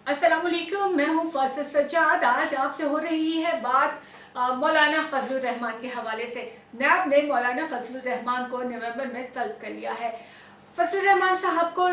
अस्सलामुअलैकुम, मैं हूँ फैसल सज्जाद। आज आपसे हो रही है बात मौलाना फजलुर रहमान के हवाले से। नैब ने मौलाना फजलुर रहमान को नवंबर में तलब कर लिया है। फजलुर रहमान साहब को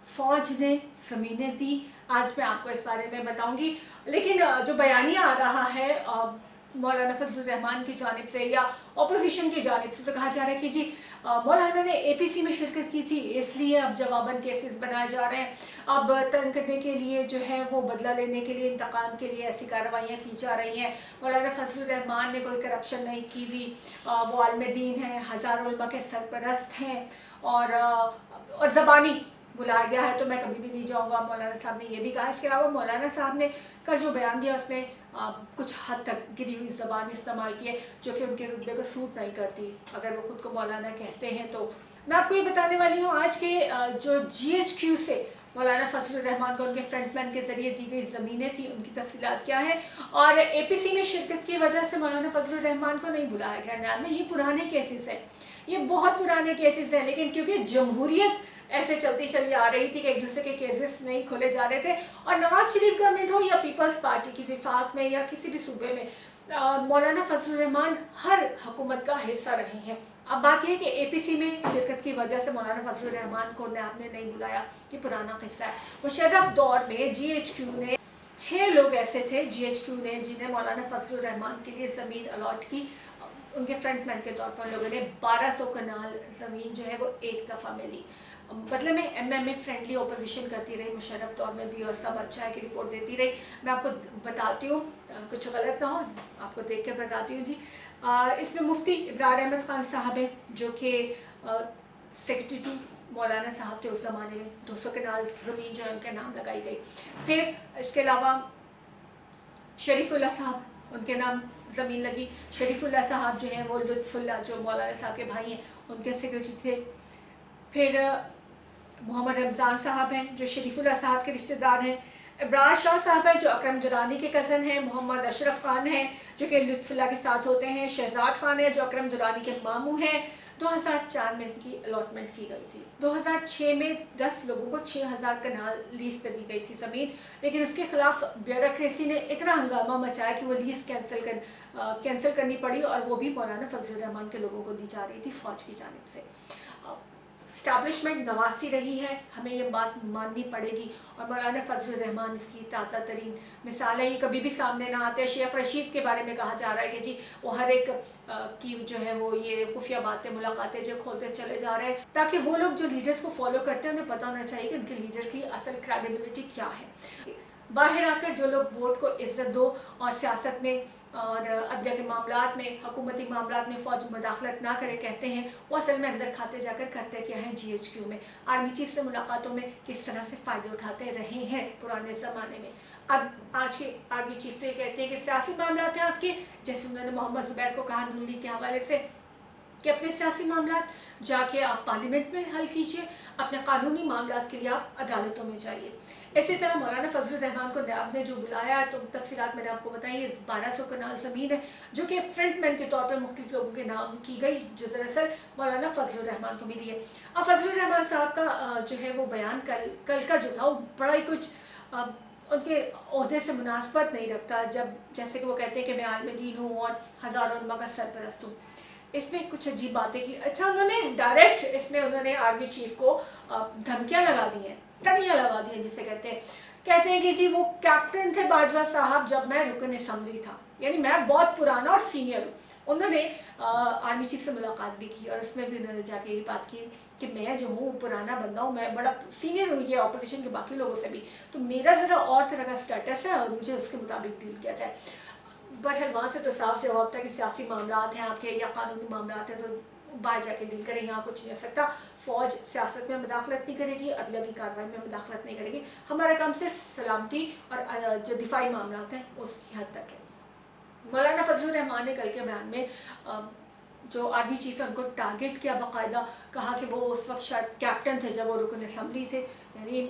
फौज ने ज़मीनें दी। आज मैं आपको इस बारे में बताऊंगी, लेकिन जो बयानिया आ रहा है मौलाना फजलुर रहमान की जानिब से या अपोजिशन की जानिब से, तो कहा जा रहा है कि जी मौलाना ने एपीसी में शिरकत की थी, इसलिए अब जवाबन केसेस बनाए जा रहे हैं। अब तंग करने के लिए जो है वो बदला लेने के लिए, इंतकाम के लिए ऐसी कार्रवाइयाँ की जा रही हैं। मौलाना फजलुर रहमान ने कोई करप्शन नहीं की हुई, वो आलमदीन हैं, हज़ारों उलमा के सरपरस्त हैं और ज़बानी बुलाया गया है तो मैं कभी भी नहीं जाऊँगा, मौलाना साहब ने ये भी कहा। इसके अलावा मौलाना साहब ने कल जो बयान दिया उसमें कुछ हद तक गिरी हुई ज़बान इस्तेमाल की है, जो कि उनके रुतबे को सूट नहीं करती अगर वो ख़ुद को मौलाना कहते हैं। तो मैं आपको ये बताने वाली हूँ आज के जो GHQ से मौलाना फजलुर रहमान को उनके फ्रंटमैन के ज़रिए दी गई ज़मीनें थी, उनकी तफसीलात क्या है, और एपीसी में शिरकत की वजह से मौलाना फजलुर रहमान को नहीं बुलाया गया नैब में। ये पुराने केसेस हैं, ये बहुत पुराने केसेस हैं, लेकिन क्योंकि जमहूरियत ऐसे चलती चली आ रही थी कि एक दूसरे के केसेस नहीं खोले जा रहे थे, और नवाज शरीफ गवर्नमेंट हो या पीपल्स पार्टी की विफाक में या किसी भी सूबे में मौलाना फजलुर रहमान हर हुकूमत का हिस्सा रहे हैं। अब बात यह है कि एपीसी में शिरकत की वजह से मौलाना फजलुर रहमान को नैब ने नहीं बुलाया, ये पुराना किस्सा है। मुशर्रफ दौर में GHQ ने 6 लोग ऐसे थे GHQ ने जिन्हें मौलाना फजलुर रहमान के लिए ज़मीन अलॉट की। उनके फ्रंटमैन के तौर पर लोगों ने 1200 कनाल ज़मीन जो है वो एक दफ़ा मिली। बदले में MMA फ्रेंडली अपोजिशन करती रही मुशर्रफ दौर में भी, और सब अच्छा है कि रिपोर्ट देती रही। मैं आपको बताती हूँ, कुछ गलत ना हो, आपको देख के बताती हूँ जी। इसमें मुफ्ती इब्रार अहमद खान साहब हैं, जो कि सेक्रेटरी टू मौलाना साहब थे उस ज़माने में। 200 कनाल ज़मीन जो है उनके नाम लगाई गई। फिर इसके अलावा शरीफुल्लाह साहब, उनके नाम ज़मीन लगी। शरीफुल्लाह साहब जो हैं वो लुत्फुल्लाह जो मौलाना साहब के भाई हैं उनके सेक्रेटरी थे। फिर मोहम्मद रमज़ान साहब हैं जो शरीफुल्लाह साहब के रिश्तेदार हैं। इब्रार शाह साहब हैं जो अकरम दुरानी के कज़न हैं। मोहम्मद अशरफ खान हैं जो कि लुत्फुल्लाह के साथ होते हैं। शहजाद खान है जो अकरम दुरानी के मामू हैं। 2004 में इनकी अलॉटमेंट की गई थी। 2006 में 10 लोगों को 6000 कनाल लीज पे दी गई थी ज़मीन, लेकिन उसके खिलाफ ब्यूरोक्रेसी ने इतना हंगामा मचाया कि वो लीज कैंसिल करनी पड़ी, और वो भी मौलाना फजलुर रहमान के लोगों को दी जा रही थी फ़ौज की जानिब से। स्टैब्लिशमेंट नवासी रही है, हमें ये बात माननी पड़ेगी, और मौलाना फजलुर रहमान इसकी ताज़ा तरीन मिसाल है। ये कभी भी सामने ना आते। शेख रशीद के बारे में कहा जा रहा है कि जी वो हर एक की जो है वो ये खुफिया बातें, मुलाकातें जो खोलते चले जा रहे हैं, ताकि वो लोग जो लीडर्स को फॉलो करते हैं उन्हें पता होना चाहिए कि उनके लीडर की असल क्रेडिबिलिटी क्या है। बाहर आकर जो लोग वोट को इज्जत दो और सियासत में और अदलिया के मामलात में, हुकूमती मामलात में फ़ौज मुदाखलत ना करे कहते हैं, वो असल में अंदर खाते जाकर करते क्या हैं GHQ में। आर्मी चीफ से मुलाकातों में किस तरह से फ़ायदे उठाते रहे हैं पुराने ज़माने में। अब आज के आर्मी चीफ तो ये कहते हैं कि सियासी मामलात हैं आपके, जैसे उन्होंने मोहम्मद ज़ुबैर को कहा नून लीग के हवाले से कि अपने सियासी मामलात जाके आप पार्लियामेंट में हल कीजिए, अपने कानूनी मामलात के लिए आप अदालतों में जाइए। इसी तरह मौलाना फजलुर रहमान को नैब ने जो बुलाया, तो तफसीलात मैंने आपको बताई। 1200 कनाल ज़मीन है जो कि फ्रंटमैन के तौर पर मुख्तलिफ लोगों के नाम की गई, जो दरअसल मौलाना फजलुर रहमान को मिली है। अब फजलुर रहमान साहब का जो है वो बयान कल का जो था वो बड़ा ही कुछ उनके ओहदे से मुनासबत नहीं रखता, जब जैसे कि वो कहते हैं कि मैं आलमदीन हूँ और हज़ारों उलमा का सरपरस्त हूँ। इसमें कुछ अजीब बातें की। अच्छा, उन्होंने डायरेक्ट इसमें उन्होंने आर्मी चीफ को धमकियां लगा दी हैं, तनियां लगा दी हैं जिसे कहते हैं कि जी वो कैप्टन थे बाजवा साहब जब मैं रुकन असम्बली था, यानी मैं बहुत पुराना और सीनियर हूँ। उन्होंने आर्मी चीफ से मुलाकात भी की, और उसमें भी उन्होंने जाके ये बात की कि मैं जो हूँ पुराना बंदा हूँ, मैं बड़ा सीनियर हूँ ये अपोजिशन के बाकी लोगों से भी, तो मेरा ज़रा और तरह का स्टेटस है और मुझे उसके मुताबिक डील किया जाए। बहरहाल वहाँ से तो साफ जवाब था कि सियासी मामलात हैं आपके या कानूनी मामलात हैं तो बाहर जाके डील करें, यहाँ कुछ नहीं हो सकता। फ़ौज सियासत में मुदाखलत नहीं करेगी, अदलिया की कार्रवाई में मुदाखलत नहीं करेगी। हमारा काम सिर्फ सलामती और जो दिफाई मामलात हैं उसकी हद तक है। मौलाना फजलुर रहमान ने कल के बयान में जो आर्मी चीफ है उनको टारगेट किया बाकायदा, कहा कि वो उस वक्त शायद कैप्टन थे जब वो रुकन असम्बली थे, यानी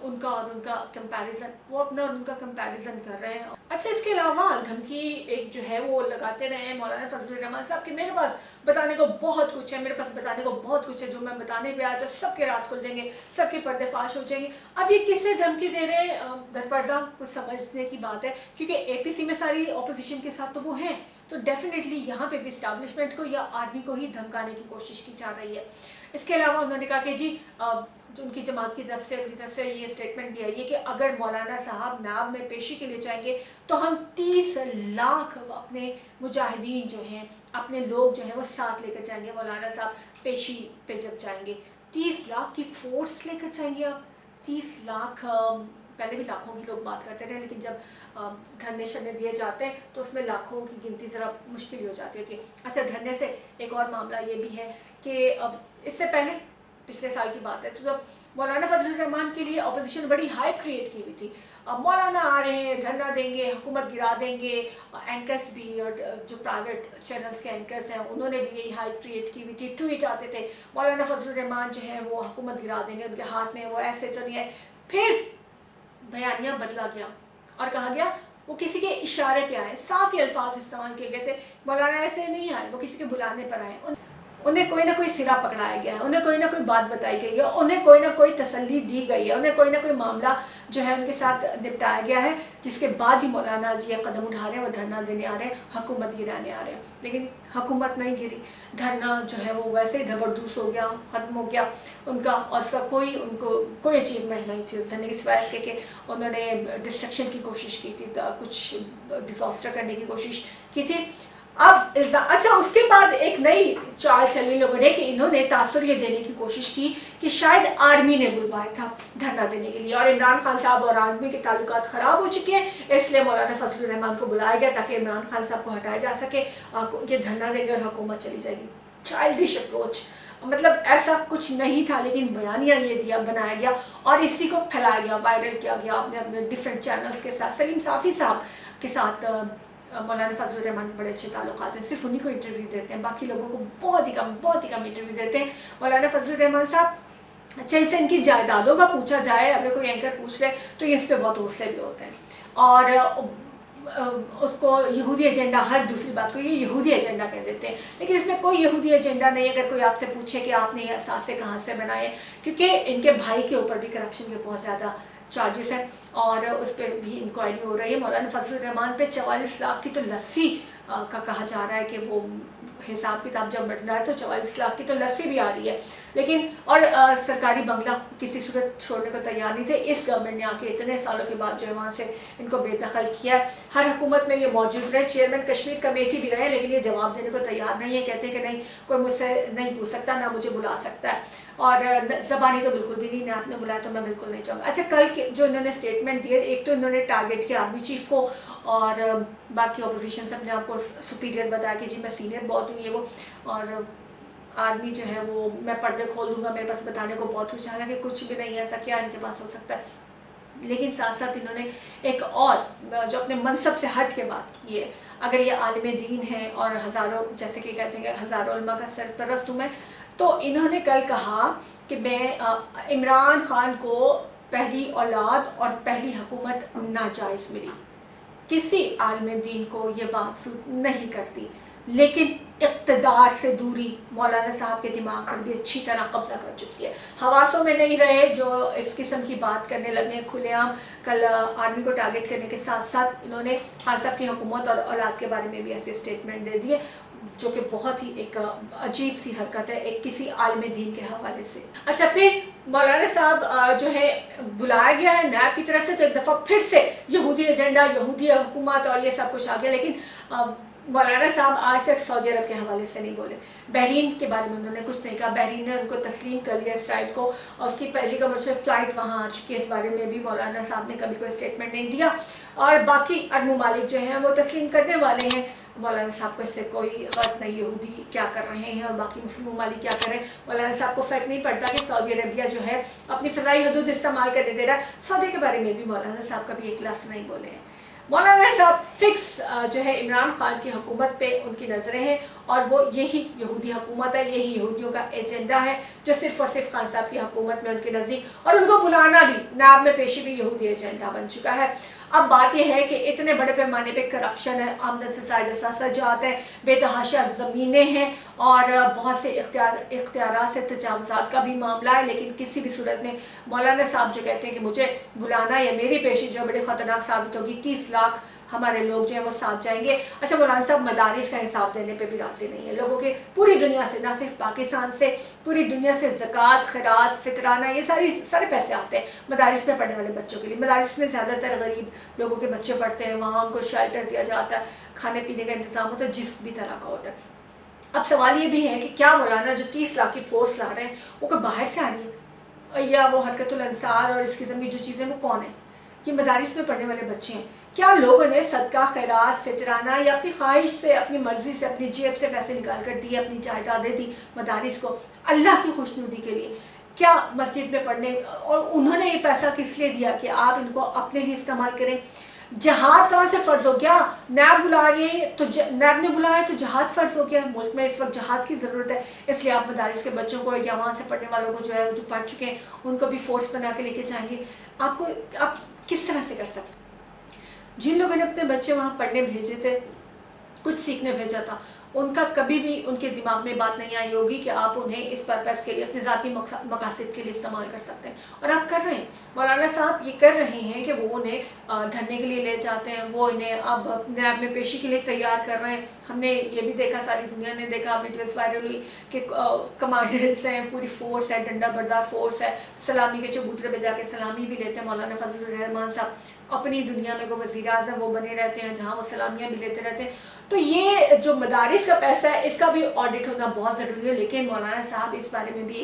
उनका और उनका कंपैरिजन, वो अपना और उनका कंपैरिजन कर रहे हैं। अच्छा, इसके अलावा धमकी एक जो है वो लगाते रहे हैं मौलाना फजलुर रहमान साहब कि मेरे पास बताने को बहुत कुछ है, मेरे पास बताने को बहुत कुछ है, जो मैं बताने पे आया तो सबके राज खुल जाएंगे, सबके पर्दे फाश हो जाएंगे। अब ये किससे धमकी दे रहे हैं, दरपर्दा कुछ समझने की बात है, क्योंकि APC में सारी अपोजिशन के साथ तो वो हैं, तो डेफिनेटली यहाँ पे भी इस्टेब्लिशमेंट को या आर्मी को ही धमकाने की कोशिश की जा रही है। इसके अलावा उन्होंने कहा कि जी जो उनकी जमात की तरफ से, उनकी तरफ से ये स्टेटमेंट भी आई है कि अगर मौलाना साहब नाब में पेशी के लिए जाएंगे तो हम 30 लाख अपने मुजाहिदीन जो हैं, अपने लोग जो हैं वो साथ लेकर जाएंगे। मौलाना साहब पेशी पे जब जाएंगे 30 लाख की फोर्स लेकर जाएंगे आप, 30 लाख, पहले भी लाखों की लोग बात करते रहे, लेकिन जब धरने शरने दिए जाते हैं तो उसमें लाखों की गिनती ज़रा मुश्किल हो जाती है। अच्छा, धरने से एक और मामला ये भी है कि अब इससे पहले पिछले साल की बात है, तो जब मौलाना फजलुर रहमान के लिए अपोजिशन बड़ी हाइप क्रिएट की हुई थी, अब मौलाना आ रहे हैं, धरना देंगे, हुकूमत गिरा देंगे, एंकर्स भी और जो प्राइवेट चैनल्स के एंकर्स हैं उन्होंने भी यही हाइप क्रिएट की हुई थी, ट्वीट आते थे मौलाना फजलुर रहमान जो है वो हुकूमत गिरा देंगे, उनके हाथ में वो ऐसे तो नहीं है। फिर बयानिया बदला गया और कहा गया वो किसी के इशारे पे आए, साफ ही अल्फाज इस्तेमाल किए गए थे, मौलाना ऐसे नहीं आए, वो किसी के बुलाने पर आए, उन्हें कोई ना कोई सिरा पकड़ाया गया है, उन्हें कोई ना कोई बात बताई गई है, उन्हें कोई ना कोई तसल्ली दी गई है, उन्हें कोई ना कोई मामला जो है उनके साथ निपटाया गया है, जिसके बाद ही मौलाना जी कदम उठा रहे हैं, वो धरना देने आ रहे हैं, हुकूमत गिराने आ रहे हैं। लेकिन हुकूमत नहीं गिरी, धरना जो है वो वैसे ही धबरदूस हो गया, ख़त्म हो गया उनका, और उसका उनको कोई अचीवमेंट नहीं थी उस धरने की, सिवाय कि उन्होंने डिस्ट्रक्शन की कोशिश की थी, कुछ डिजास्टर करने की कोशिश की थी। अब अच्छा, उसके बाद एक नई चाल चली लोगों ने कि इन्होंने तासुर ये देने की कोशिश की कि शायद आर्मी ने बुलवाया था धरना देने के लिए, और इमरान खान साहब और आर्मी के ताल्लुकात ख़राब हो चुके हैं, इसलिए मौलाना फजलुर रहमान को बुलाया गया ताकि इमरान खान साहब को हटाया जा सके, ये धरना देंगे और हुकूमत चली जाएगी। चाइल्डिश अप्रोच, मतलब ऐसा कुछ नहीं था, लेकिन बयानिया ये बनाया गया और इसी को फैलाया गया, वायरल किया गया अपने डिफरेंट चैनल्स के साथ। सलीम साफ़ी साहब के साथ मौलाना फजलुर रहमान के बड़े अच्छे ताल्लुकात हैं, सिर्फ उन्हीं को इंटरव्यू देते हैं, बाकी लोगों को बहुत ही कम इंटरव्यू देते हैं। मौलाना फजलुर रहमान साहब, अच्छा, इससे इनकी जायदादों का पूछा जाए, अगर कोई एंकर पूछ ले तो ये इस पर बहुत गुस्से भी होते हैं, और उसको यहूदी एजेंडा, हर दूसरी बात को ये यहूदी एजेंडा कह देते हैं, लेकिन इसमें कोई यहूदी एजेंडा नहीं है। अगर कोई आपसे पूछे कि आपने ये असासे कहाँ से बनाए, क्योंकि इनके भाई के ऊपर भी करप्शन के बहुत ज़्यादा चार्जेस हैं और उस पर भी इंक्वायरी हो रही है। मौलाना फजलुर रहमान पे 44 लाख की तो लस्सी का कहा जा रहा है कि वो हिसाब किताब जब बढ़ रहा है तो 44 लाख की तो लस्सी भी आ रही है, लेकिन और सरकारी बंगला किसी सूरत छोड़ने को तैयार नहीं थे। इस गवर्नमेंट ने आके इतने सालों के बाद जो है वहाँ से इनको बेदखल किया है। हर हुकूमत में ये मौजूद रहे, चेयरमैन कश्मीर कमेटी भी रहे, लेकिन ये जवाब देने को तैयार नहीं है, कहते हैं कि नहीं कोई मुझसे नहीं पूछ सकता, ना मुझे बुला सकता है, और ज़बानी तो बिल्कुल भी नहीं, ना आपने बुलाया तो मैं बिल्कुल नहीं चाहूँगा। अच्छा, कल के जो इन्होंने स्टेटमेंट दिए, एक तो इन्होंने टारगेट किया आर्मी चीफ को और बाकी अपोजिशन से अपने आप को सुपीरियर बताया कि जी मैं सीनियर बहुत हूँ ये वो, और आर्मी जो है वो मैं पर्दे खोल दूँगा, मेरे पास बताने को बहुत कुछ, हालांकि कुछ भी नहीं है ऐसा, क्या इनके पास हो सकता है। लेकिन साथ साथ इन्होंने एक और जो अपने मनसब से हट के बात की है, अगर ये आलिम दीन है और हज़ारों, जैसे कि कहते हैं हज़ारों उलमा का सरपरस्त हूँ मैं, तो इन्होंने कल कहा कि मैं इमरान खान को पहली औलाद और पहली हुकूमत नाजायज़ मिली। किसी आलिम दीन को ये बात सूट नहीं करती, लेकिन इक़्तिदार से दूरी मौलाना साहब के दिमाग पर भी अच्छी तरह कब्जा कर चुकी है। हवासों में नहीं रहे जो इस किस्म की बात करने लगे हैं खुलेआम। कल आर्मी को टारगेट करने के साथ साथ इन्होंने खान साहब की हुकूमत और औलाद के बारे में भी ऐसे स्टेटमेंट दे दिए, जो कि बहुत ही एक अजीब सी हरकत है एक किसी आलिम दीन के हवाले से। अच्छा, फिर मौलाना साहब जो है बुलाया गया है नैब की तरफ से, तो एक दफ़ा फिर से यहूदी एजेंडा, यहूदी हुकूमत और ये सब कुछ आ गया, लेकिन मौलाना साहब आज तक सऊदी अरब के हवाले से नहीं बोले। बहरीन के बारे में उन्होंने कुछ नहीं कहा, बहरीन ने उनको तस्लीम कर लिया इसराइल को, और उसकी पहली कमर्शियल फ़्लाइट वहाँ आ चुकी है, इस बारे में भी मौलाना साहब ने कभी कोई स्टेटमेंट नहीं दिया, और बाकी अरब ममालिक जो हैं वो तस्लीम करने वाले हैं। मौलाना साहब को इससे कोई ग़र्ज़ नहीं, यहूदी क्या कर रहे हैं और बाकी मुस्लिम ममालिक क्या कर रहे हैं, मौलाना साहब को फ़र्क नहीं पड़ता कि सऊदी अरबिया जो है अपनी फ़ज़ाई हदूद इस्तेमाल करने दे रहा है। सऊदी के बारे में भी मौलाना साहब कभी एक लफ्ज़ नहीं बोले हैं। मौलाना साहब फिक्स जो है इमरान खान की हुकूमत पे उनकी नज़रें हैं और वो यही यहूदी हुकूमत है, यही यहूदियों का एजेंडा है जो सिर्फ़ और सिर्फ खान साहब की हुकूमत में उनके नज़दीक, और उनको बुलाना भी नाब में पेशी भी यहूदी एजेंडा बन चुका है। अब बात यह है कि इतने बड़े पैमाने पे करप्शन है, आमदन से ज़ायद असासाजात हैं, बेतहाशा ज़मीनें हैं और बहुत से इख्तियारात से तजावुज़ात का भी मामला है, लेकिन किसी भी सूरत में मौलाना साहब जो कहते हैं कि मुझे बुलाना या मेरी पेशी जो बड़ी ख़तरनाक साबित होगी, 30 लाख हमारे लोग जो हैं वो साथ जाएंगे। अच्छा, मौलाना साहब मदारिस का हिसाब देने पे भी राज़ी नहीं है। लोगों के पूरी दुनिया से, ना सिर्फ पाकिस्तान से, पूरी दुनिया से ज़कात, खैरात, फितराना, ये सारे पैसे आते हैं मदारिस में पढ़ने वाले बच्चों के लिए। मदारिस में ज़्यादातर गरीब लोगों के बच्चे पढ़ते हैं, वहाँ उनको शेल्टर दिया जाता है, खाने पीने का इंतज़ाम होता है, जिस भी तरह का होता है। अब सवाल ये भी है कि क्या मौलाना जो 30 लाख की फोर्स ला रहे हैं वो कोई बाहर से आ रही है, या वो हरकतुल अंसार और इस किस्म की जो चीज़ें, वो कौन है? कि मदारिस में पढ़ने वाले बच्चे हैं। क्या लोगों ने सदका, खैरात, फितराना या अपनी ख्वाहिश से, अपनी मर्जी से, अपनी जेब से पैसे निकाल कर दिए, अपनी जायदादें दी मदारिस को अल्लाह की खुशनुदी के लिए? क्या मस्जिद में पढ़ने, और उन्होंने ये पैसा किस लिए दिया कि आप इनको अपने लिए इस्तेमाल करें? जहाद कहाँ से फ़र्ज़ हो गया? नैब बुला रही है तो नैब ने बुलाया तो जहाद फ़र्ज़ हो गया। मुल्क में इस वक्त जहाद की ज़रूरत है, इसलिए आप मदारिस के बच्चों को या वहाँ से पढ़ने वालों को जो है, वो जो पढ़ चुके हैं, उनको भी फोर्स बना के लेके जाएंगे। आप किस तरह से कर सकते? जिन लोगों ने अपने बच्चे वहाँ पढ़ने भेजे थे, कुछ सीखने भेजा था, उनका कभी भी उनके दिमाग में बात नहीं आई होगी कि आप उन्हें इस पर्पज़ के लिए, अपने ज़ाती मकासद के लिए इस्तेमाल कर सकते हैं, और आप कर रहे हैं। मौलाना साहब ये कर रहे हैं कि वो उन्हें धरने के लिए ले जाते हैं, वो इन्हें अब नैब में पेशी के लिए तैयार कर रहे हैं। हमने ये भी देखा, सारी दुनिया ने देखा, वीडियोज़ वायरल हुई कि कमांडर्स हैं, पूरी फोर्स है, डंडा बरदार फोर्स है, सलामी के चबूतरे पे जाके सलामी भी लेते हैं। मौलाना फजलुर रहमान साहब अपनी दुनिया में वो वज़ीर आज़म वो बने रहते हैं, जहाँ वो सलामियाँ भी लेते रहते हैं। तो ये जो मदारिस का पैसा है, इसका भी ऑडिट होना बहुत ज़रूरी है। लेकिन मौलाना साहब इस बारे में भी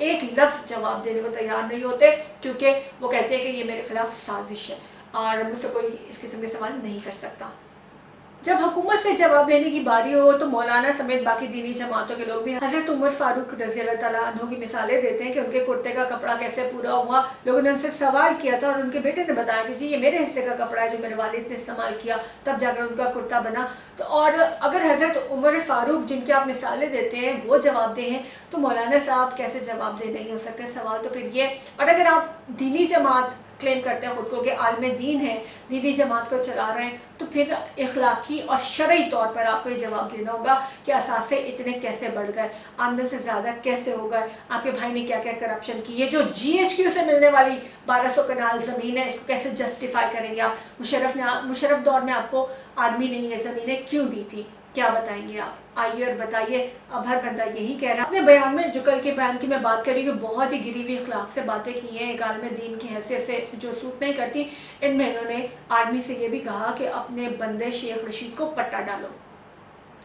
एक लफ्ज़ जवाब देने को तैयार नहीं होते, क्योंकि वो कहते हैं कि ये मेरे खिलाफ साजिश है और मुझसे कोई इस किस्म के सवाल नहीं कर सकता। जब हुकूमत से जवाब लेने की बारी हो तो मौलाना समेत बाकी दीनी जमातों के लोग भी हज़रत उमर फारूक रज़ी अल्लाह ताला अन्हु की मिसालें देते हैं कि उनके कुर्ते का कपड़ा कैसे पूरा हुआ। लोगों ने उनसे सवाल किया था और उनके बेटे ने बताया कि जी ये मेरे हिस्से का कपड़ा है जो मेरे वालिद ने इस्तेमाल किया, तब जाकर उनका कुर्ता बना। तो और अगर हज़रत उमर फारूक जिनके आप मिसालें देते हैं वो जवाब दे हैं, तो मौलाना साहब कैसे जवाब दे नहीं हो सकते? सवाल तो फिर ये। और अगर आप दीनी जमात क्लेम करते हैं खुद को कि आलम दीन है, दीनी जमात को चला रहे हैं, तो फिर इखलाकी और शरई तौर पर आपको ये जवाब देना होगा कि असासे इतने कैसे बढ़ गए, आमदन से ज़्यादा कैसे हो गए, आपके भाई ने क्या क्या करप्शन की, ये जो GHQ से मिलने वाली 1200 कनाल ज़मीन है, इसको कैसे जस्टिफाई करेंगे आप? मुशर्रफ दौर में आपको आर्मी ने ये ज़मीनें क्यों दी थी? क्या बताएंगे आप? आइए और बताइए। अब हर बंदा यही कह रहा है। अपने बयान में, जो कल के बयान की मैं बात करी, कि बहुत ही गिरी हुई अखलाक से बातें की हैं, एक आलम दीन की हैसियत से जो सूट नहीं करती, इनमें इन्होंने आर्मी से ये भी कहा कि अपने बंदे शेख रशीद को पट्टा डालो।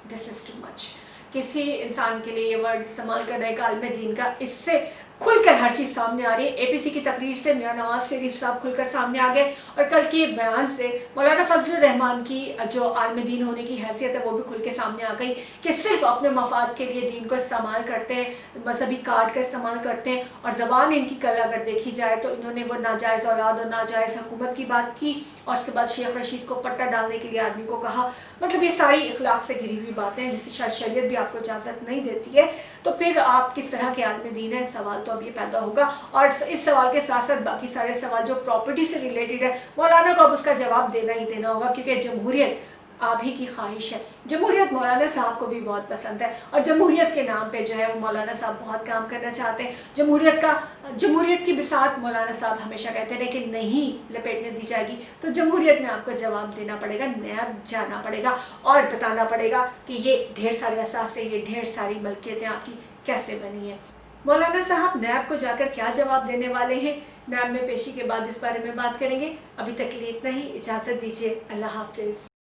This is too much. किसी इंसान के लिए ये वर्ड इस्तेमाल कर रहे हैं आलम दीन का, इससे खुलकर हर चीज़ सामने आ रही है। APC की तकरीर से मियां नवाज शरीफ साहब खुलकर सामने आ गए, और कल के बयान से मौलाना फजलुर रहमान की जो आलम दीन होने की हैसियत है वो भी खुल के सामने आ गई कि सिर्फ अपने मफाद के लिए दीन को इस्तेमाल करते हैं, मजहबी कार्ड का इस्तेमाल करते हैं। और ज़बान इनकी कल अगर देखी जाए तो इन्होंने वो नाजायज़ औलाद और नाजायज़ हुकूमत की बात की, और उसके बाद शेख रशीद को पट्टा डालने के लिए आर्मी को कहा। मतलब ये सारी इखलाक से घिरी हुई बातें हैं जिसकी शायद शरीयत भी आपको इजाज़त नहीं देती है। तो फिर आप किस तरह के आलम दीन है? सवाल तो अब ये पैदा होगा। और इस सवाल के साथ साथ बाकी सारे सवाल जो प्रॉपर्टी से रिलेटेड है, मौलाना को अब उसका जवाब देना ही देना होगा, क्योंकि जमहूरियत आप ही की ख्वाहिश है। जमहूरियत मौलाना साहब को भी बहुत पसंद है, और जमहूरियत के नाम पे जो है वो मौलाना साहब बहुत काम करना चाहते हैं। जमहूरियत की बिसात मौलाना साहब हमेशा कहते रहे कि नहीं लपेटने दी जाएगी। तो जमहूरियत में आपको जवाब देना पड़ेगा, नैब जाना पड़ेगा और बताना पड़ेगा कि ये ढेर सारे असासे, ये ढेर सारी मलकियतें आपकी कैसे बनी है। मौलाना साहब नैब को जाकर क्या जवाब देने वाले हैं, नैब में पेशी के बाद इस बारे में बात करेंगे। अभी तक के लिए इतना ही, इजाज़त दीजिए। अल्लाह हाफिज़।